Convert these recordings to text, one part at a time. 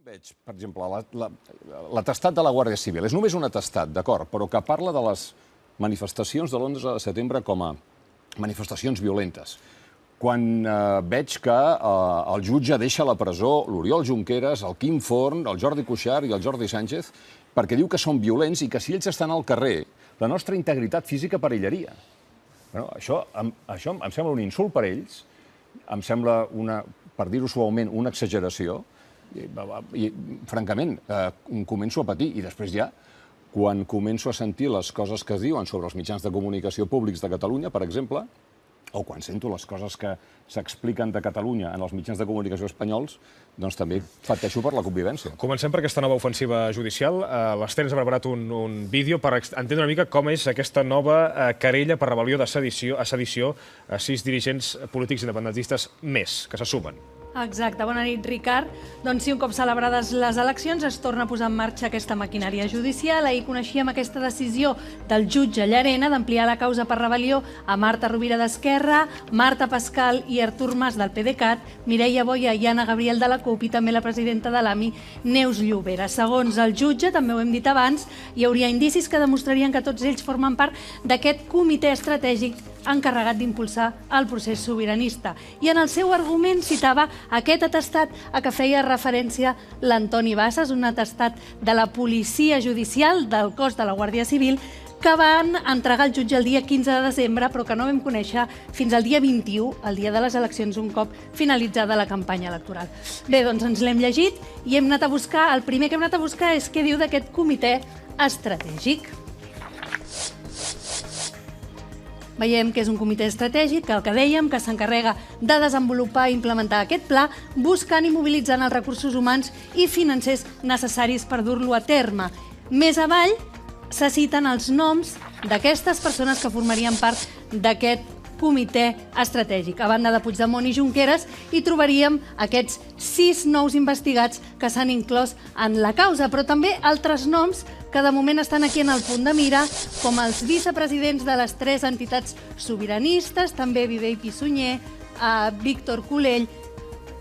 Veig, per exemple, l'atestat de la Guàrdia Civil. És només un atestat, d'acord, però que parla de les manifestacions de l'11 de setembre com a manifestacions violentes. Quan veig que el jutge deixa a la presó l'Oriol Junqueras, el Quim Forn, el Jordi Cuixart i el Jordi Sánchez, perquè diu que són violents i que si ells estan al carrer, la nostra integritat física perillaria. Això em sembla un insult per ells, em sembla, per dir-ho suaument, una exageració, i francament començo a patir. I després ja, quan començo a sentir les coses que es diuen sobre els mitjans de comunicació públics de Catalunya, per exemple, o quan sento les coses que s'expliquen de Catalunya en els mitjans de comunicació espanyols, doncs també pateixo per la convivència. Comencem per aquesta nova ofensiva judicial. L'Ester ens ha preparat un vídeo per entendre una mica com és aquesta nova querella per rebel·lió a sedició a 6 dirigents polítics independentistes més, que se sumen. Exacte. Bona nit, Ricard. Doncs sí, un cop celebrades les eleccions es torna a posar en marxa aquesta maquinària judicial. Ahir coneixíem aquesta decisió del jutge Llarena d'ampliar la causa per rebel·lió a Marta Rovira d'Esquerra, Marta Pascal i Artur Mas del PDeCAT, Mireia Boya i Anna Gabriel de la CUP i també la presidenta de l'AMI, Neus Llobera. Segons el jutge, també ho hem dit abans, hi hauria indicis que demostrarien que tots ells formen part d'aquest comitè estratègic encarregat d'impulsar el procés sobiranista. I en el seu argument citava aquest atestat a què feia referència l'Antoni Bassas, un atestat de la policia judicial del cos de la Guàrdia Civil que van entregar al jutge el dia 15 de desembre, però que no vam conèixer fins al dia 21, el dia de les eleccions, un cop finalitzada la campanya electoral. Bé, doncs ens l'hem llegit i hem anat a buscar, el primer que hem anat a buscar és què diu d'aquest comitè estratègic. Veiem que és un comitè estratègic, el que dèiem, que s'encarrega de desenvolupar i implementar aquest pla, buscant i mobilitzant els recursos humans i financers necessaris per dur-lo a terme. Més avall se citen els noms d'aquestes persones que formarien part d'aquest comitè estratègic. A banda de Puigdemont i Junqueras, hi trobaríem aquests 6 nous investigats que s'han inclòs en la causa, però també altres noms que de moment estan aquí en el punt de mira, com els vicepresidents de les 3 entitats sobiranistes, també Viver i Pissunyer, Víctor Culell,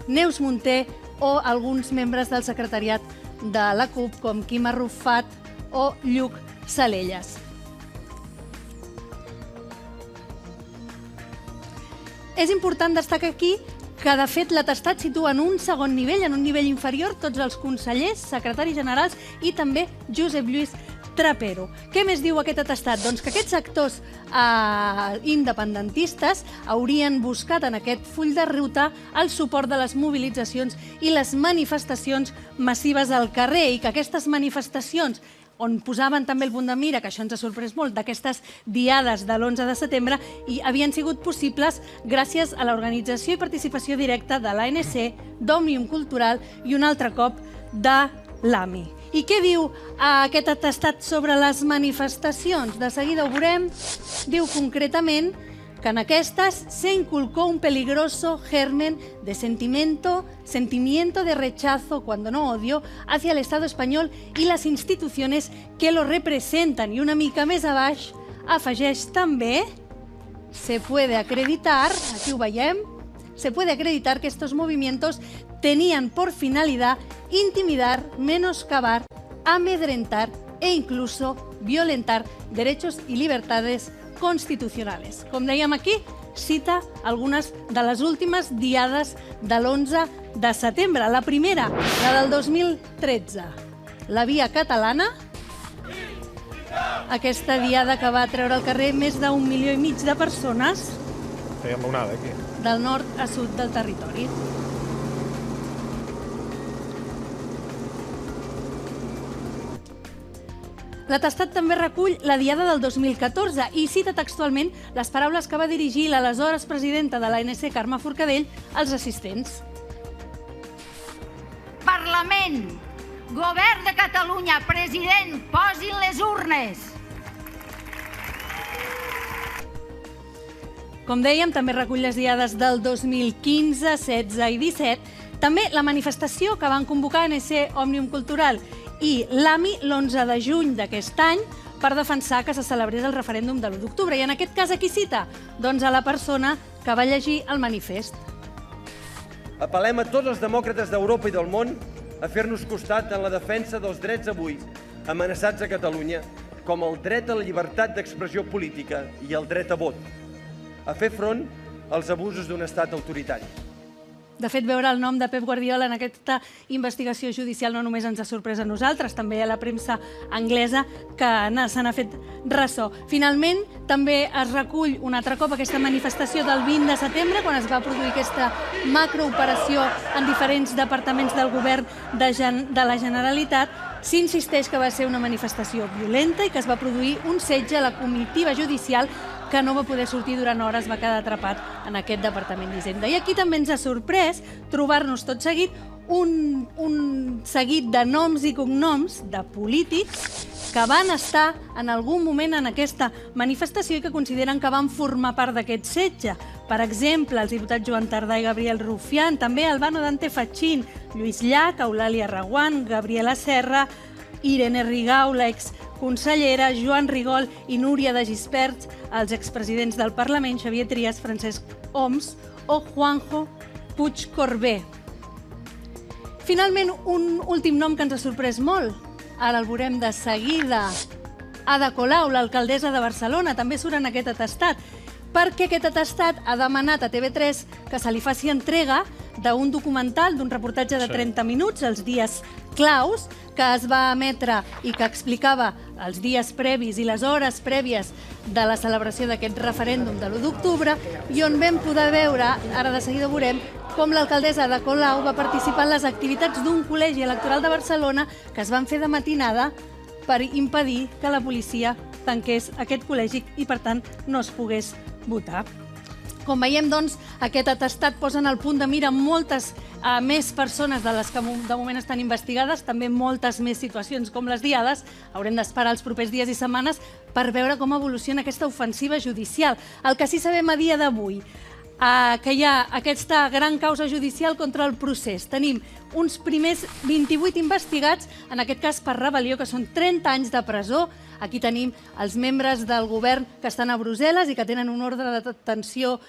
Neus Munté o alguns membres del secretariat de la CUP, com Quim Arrufat o Lluc Salelles. És important destacar aquí que, de fet, l'atestat situa en un segon nivell, en un nivell inferior, tots els consellers, secretaris generals i també Josep Lluís Trapero. Què més diu aquest atestat? Doncs que aquests actors independentistes haurien buscat en aquest full de ruta el suport de les mobilitzacions i les manifestacions massives al carrer i que aquestes manifestacions on posaven també el punt de mira, que això ens ha sorprès molt, d'aquestes diades de l'11 de setembre, i havien sigut possibles gràcies a l'organització i participació directa de l'ANC, d'Òmnium Cultural i un altre cop de l'AMI. I què diu aquest atestat sobre les manifestacions? De seguida ho veurem. Diu concretament que en aquestes se inculcó un peligroso germen de sentimiento de rechazo, cuando no odio, hacia el Estado español y las instituciones que lo representan. I una mica més a baix afegeix també, se puede acreditar, aquí ho veiem, se puede acreditar que estos movimientos tenían por finalidad intimidar, menoscabar, amedrentar e incluso violentar derechos y libertades constitucionales. Com dèiem aquí, cita algunes de les últimes diades de l'11 de setembre. La primera, la del 2013, la Via Catalana, aquesta diada que va treure al carrer més d'1,5 milió de persones. Feien l'onada, aquí. Del nord a sud del territori. L'atestat també recull la diada del 2014 i cita textualment les paraules que va dirigir l'aleshores presidenta de l'ANC, Carme Forcadell, als assistents. Parlament, Govern de Catalunya, president, posin les urnes. Com dèiem, també recull les diades del 2015, 16 i 17, també la manifestació que van convocar ANC, Òmnium Cultural i l'AMI l'11 de juny d'aquest any per defensar que se celebrés el referèndum de l'1 d'octubre. I en aquest cas, a qui cita? Doncs a la persona que va llegir el manifest. Apel·lem a tots els demòcrates d'Europa i del món a fer-nos costat en la defensa dels drets avui amenaçats a Catalunya, com el dret a la llibertat d'expressió política i el dret a vot, a fer front als abusos d'un estat autoritari. De fet, veure el nom de Pep Guardiola en aquesta investigació judicial no només ens ha sorprès a nosaltres, també a la premsa anglesa que se n'ha fet ressò. Finalment, també es recull un altre cop aquesta manifestació del 20 de setembre, quan es va produir aquesta macrooperació en diferents departaments del govern de la Generalitat. S'insisteix que va ser una manifestació violenta i que es va produir un setge a la comitiva judicial que no va poder sortir durant hores, va quedar atrapat en aquest Departament d'Hisenda. I aquí també ens ha sorprès trobar-nos tot seguit un seguit de noms i cognoms de polítics que van estar en algun moment en aquesta manifestació i que consideren que van formar part d'aquest setge. Per exemple, els diputats Joan Tardà i Gabriel Rufián, també Albano Dante Fachin, Lluís Llach, Eulàlia Reguant, Gabriela Serra, Irene Rigau, l'exconsellera, Joan Rigol i Núria de Gispert, els expresidents del Parlament, Xavier Trias, Francesc Homs o Juanjo Puig Corbé. Finalment, un últim nom que ens ha sorprès molt. Ara el veurem de seguida. Ada Colau, l'alcaldessa de Barcelona, també surt en aquest atestat, perquè aquest atestat ha demanat a TV3 que se li faci entrega d'un documental, d'un reportatge de 30 minuts, els dies claus, que es va emetre i que explicava els dies previs i les hores prèvies de la celebració d'aquest referèndum de l'1 d'octubre, i on vam poder veure, ara de seguida veurem, com l'alcaldessa Ada Colau va participar en les activitats d'un col·legi electoral de Barcelona que es van fer de matinada per impedir que la policia tanqués aquest col·legi i, per tant, no es pogués votar. Com veiem, doncs, aquest atestat posa en el punt de mira moltes més persones de les que de moment estan investigades, també moltes més situacions com les diades. Haurem d'esperar els propers dies i setmanes per veure com evoluciona aquesta ofensiva judicial. El que sí sabem a dia d'avui, que hi ha aquesta gran causa judicial contra el procés. Tenim uns primers 28 investigats, en aquest cas per rebel·lió, que són 30 anys de presó. Aquí tenim els membres del govern que estan a Brussel·les i que tenen un ordre de detenció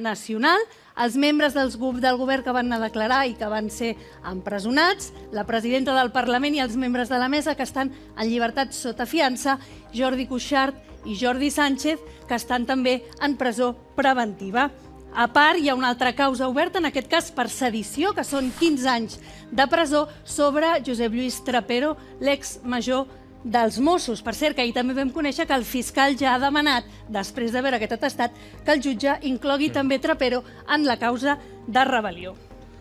nacional, els membres del govern que van anar a declarar i que van ser empresonats, la presidenta del Parlament i els membres de la mesa que estan en llibertat sota fiança, Jordi Cuixart i Jordi Sánchez, que estan també en presó preventiva. A part, hi ha una altra causa oberta, en aquest cas per sedició, que són 15 anys de presó sobre Josep Lluís Trapero, l'ex-major dels Mossos. Per cert, que ahir també vam conèixer que el fiscal ja ha demanat, després de veure aquest atestat, que el jutge inclogui també Trapero en la causa de rebel·lió.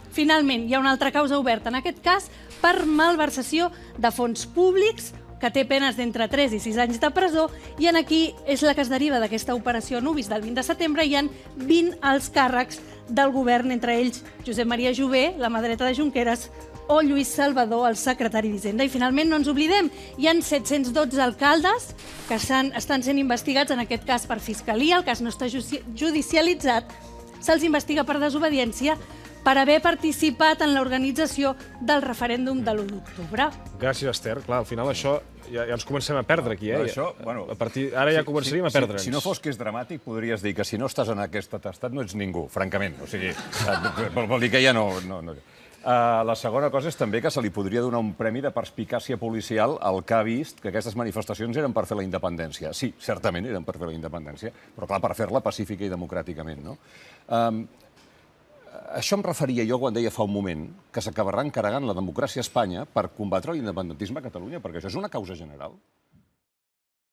Finalment, hi ha una altra causa oberta, en aquest cas per malversació de fons públics, que té penes d'entre 3 i 6 anys de presó, i en aquí és la que es deriva d'aquesta operació Nubis del 20 de setembre. Hi ha 20 alts càrrecs del govern, entre ells Josep Maria Jové, la mà dreta de Junqueras, o Lluís Salvador, el secretari d'Hisenda. I finalment, no ens oblidem, hi ha 712 alcaldes que estan sent investigats, en aquest cas per Fiscalia, el cas no està judicialitzat, se'ls investiga per desobediència per haver participat en l'organització del referèndum de l'1 d'octubre. Gràcies, Esther. Clar, al final això ja ens comencem a perdre aquí, eh? Això, bueno, ara ja començaríem a perdre'ns. Si no fos que és dramàtic, podries dir que si no estàs en aquest atestat no ets ningú, francament. O sigui, vol dir que ja no... La segona cosa és també que se li podria donar un premi de perspicàcia policial al que ha vist que aquestes manifestacions eren per fer la independència. Sí, certament eren per fer la independència, però clar, per fer-la pacífica i democràticament, no? Això em referia jo quan deia fa un moment que s'acabarà encarregant la democràcia a Espanya per combatre l'independentisme a Catalunya, perquè això és una causa general.